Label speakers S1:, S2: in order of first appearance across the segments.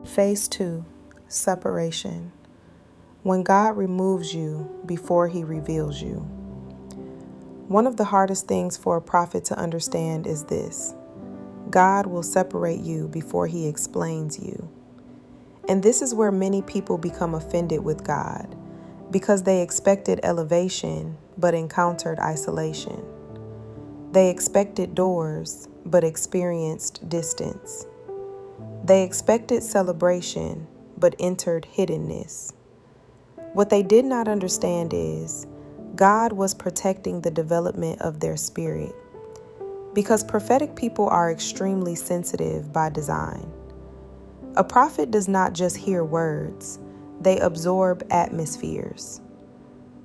S1: Phase 2, separation. When God removes you before he reveals you. One of the hardest things for a prophet to understand is this: God will separate you before he explains you. And this is where many people become offended with God, because they expected elevation but encountered isolation. They expected doors but experienced distance. They expected celebration but entered hiddenness. What they did not understand is God was protecting the development of their spirit, because prophetic people are extremely sensitive by design. A prophet does not just hear words, they absorb atmospheres.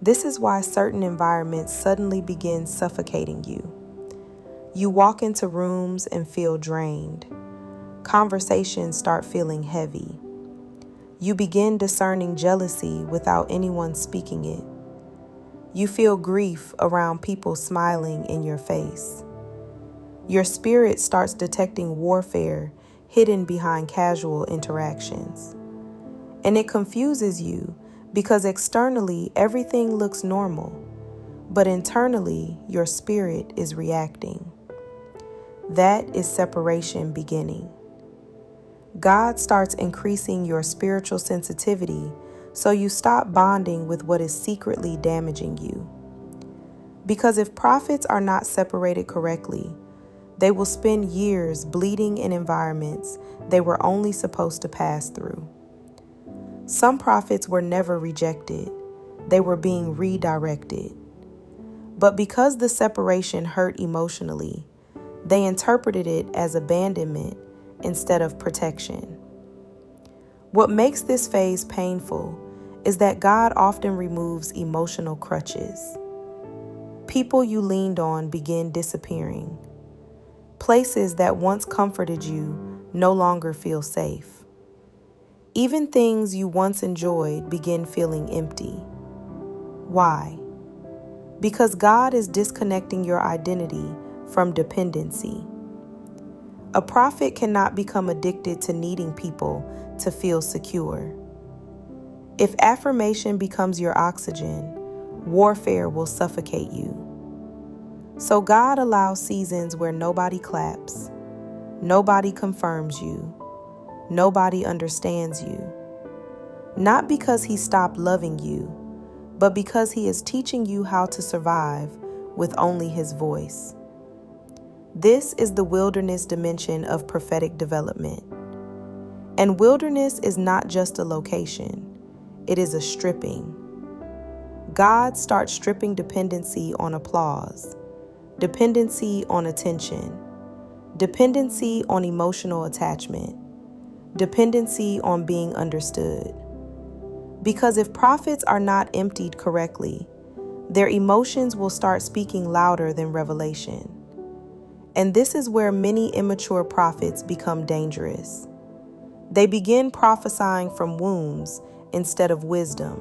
S1: This is why certain environments suddenly begin suffocating you. You walk into rooms and feel drained. Conversations start feeling heavy. You begin discerning jealousy without anyone speaking it. You feel grief around people smiling in your face. Your spirit starts detecting warfare hidden behind casual interactions. And it confuses you because externally everything looks normal, but internally your spirit is reacting. That is separation beginning. God starts increasing your spiritual sensitivity so you stop bonding with what is secretly damaging you. Because if prophets are not separated correctly, they will spend years bleeding in environments they were only supposed to pass through. Some prophets were never rejected, they were being redirected. But because the separation hurt emotionally, they interpreted it as abandonment instead of protection. What makes this phase painful is that God often removes emotional crutches. People you leaned on begin disappearing. Places that once comforted you no longer feel safe. Even things you once enjoyed begin feeling empty. Why? Because God is disconnecting your identity from dependency. A prophet cannot become addicted to needing people to feel secure. If affirmation becomes your oxygen, warfare will suffocate you. So God allows seasons where nobody claps, nobody confirms you, nobody understands you. Not because he stopped loving you, but because he is teaching you how to survive with only his voice. This is the wilderness dimension of prophetic development. And wilderness is not just a location, it is a stripping. God starts stripping dependency on applause, dependency on attention, dependency on emotional attachment, dependency on being understood. Because if prophets are not emptied correctly, their emotions will start speaking louder than revelation. And this is where many immature prophets become dangerous. They begin prophesying from wounds instead of wisdom,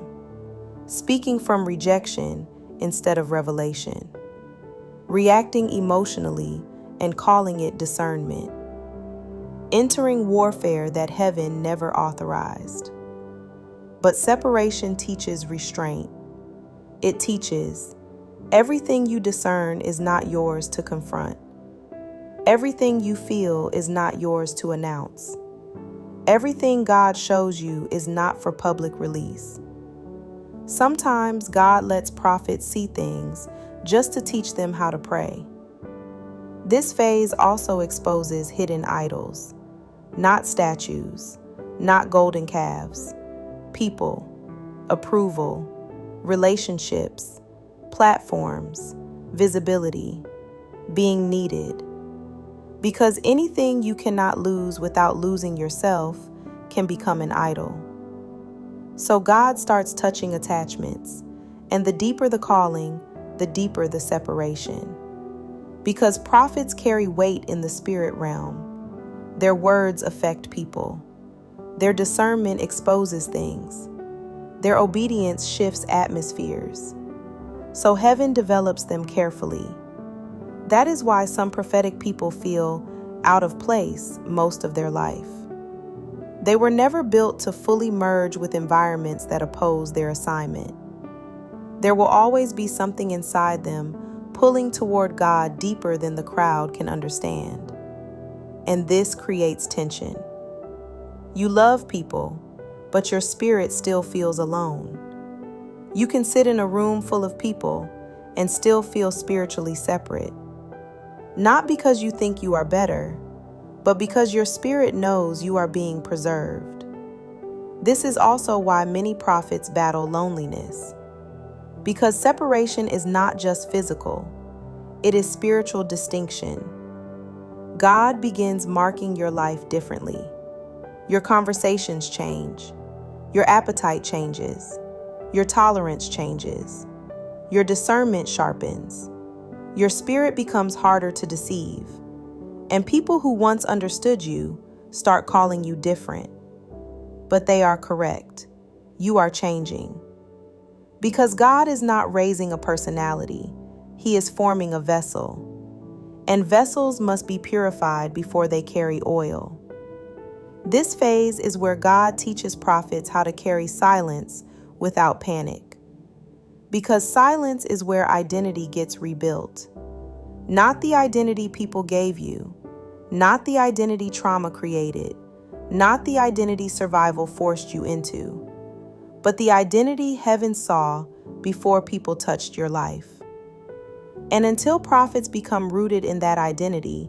S1: speaking from rejection instead of revelation, reacting emotionally and calling it discernment, entering warfare that heaven never authorized. But separation teaches restraint. It teaches everything you discern is not yours to confront. Everything you feel is not yours to announce. Everything God shows you is not for public release. Sometimes God lets prophets see things just to teach them how to pray. This phase also exposes hidden idols, not statues, not golden calves, people, approval, relationships, platforms, visibility, being needed. Because anything you cannot lose without losing yourself can become an idol. So God starts touching attachments, and the deeper the calling, the deeper the separation. Because prophets carry weight in the spirit realm. Their words affect people. Their discernment exposes things. Their obedience shifts atmospheres. So heaven develops them carefully. That is why some prophetic people feel out of place most of their life. They were never built to fully merge with environments that oppose their assignment. There will always be something inside them pulling toward God deeper than the crowd can understand. And this creates tension. You love people, but your spirit still feels alone. You can sit in a room full of people and still feel spiritually separate. Not because you think you are better, but because your spirit knows you are being preserved. This is also why many prophets battle loneliness. Because separation is not just physical, it is spiritual distinction. God begins marking your life differently. Your conversations change. Your appetite changes. Your tolerance changes. Your discernment sharpens. Your spirit becomes harder to deceive. And people who once understood you start calling you different. But they are correct. You are changing. Because God is not raising a personality, He is forming a vessel. And vessels must be purified before they carry oil. This phase is where God teaches prophets how to carry silence without panic. Because silence is where identity gets rebuilt. Not the identity people gave you, not the identity trauma created, not the identity survival forced you into, but the identity heaven saw before people touched your life. And until prophets become rooted in that identity,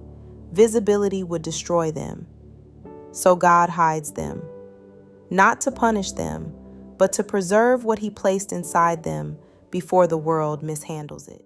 S1: visibility would destroy them. So God hides them, not to punish them, but to preserve what He placed inside them before the world mishandles it.